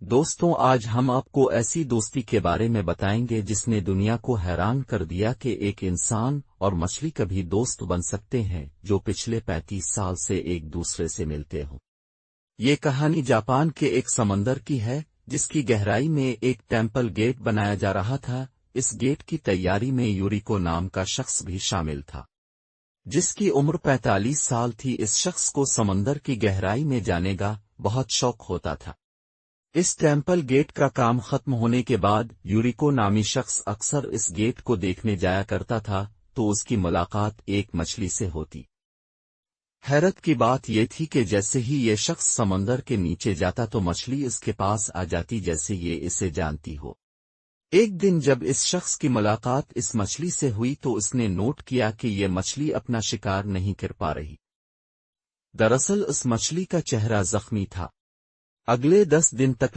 دوستوں، آج ہم آپ کو ایسی دوستی کے بارے میں بتائیں گے جس نے دنیا کو حیران کر دیا کہ ایک انسان اور مچھلی کبھی دوست بن سکتے ہیں جو پچھلے 35 سال سے ایک دوسرے سے ملتے ہوں۔ یہ کہانی جاپان کے ایک سمندر کی ہے جس کی گہرائی میں ایک ٹیمپل گیٹ بنایا جا رہا تھا۔ اس گیٹ کی تیاری میں یوریکو نام کا شخص بھی شامل تھا جس کی عمر 45 سال تھی۔ اس شخص کو سمندر کی گہرائی میں جانے کا بہت شوق ہوتا تھا۔ اس ٹیمپل گیٹ کا کام ختم ہونے کے بعد یوریکو نامی شخص اکثر اس گیٹ کو دیکھنے جایا کرتا تھا تو اس کی ملاقات ایک مچھلی سے ہوتی۔ حیرت کی بات یہ تھی کہ جیسے ہی یہ شخص سمندر کے نیچے جاتا تو مچھلی اس کے پاس آ جاتی جیسے یہ اسے جانتی ہو۔ ایک دن جب اس شخص کی ملاقات اس مچھلی سے ہوئی تو اس نے نوٹ کیا کہ یہ مچھلی اپنا شکار نہیں کر پا رہی۔ دراصل اس مچھلی کا چہرہ زخمی تھا۔ اگلے 10 دن تک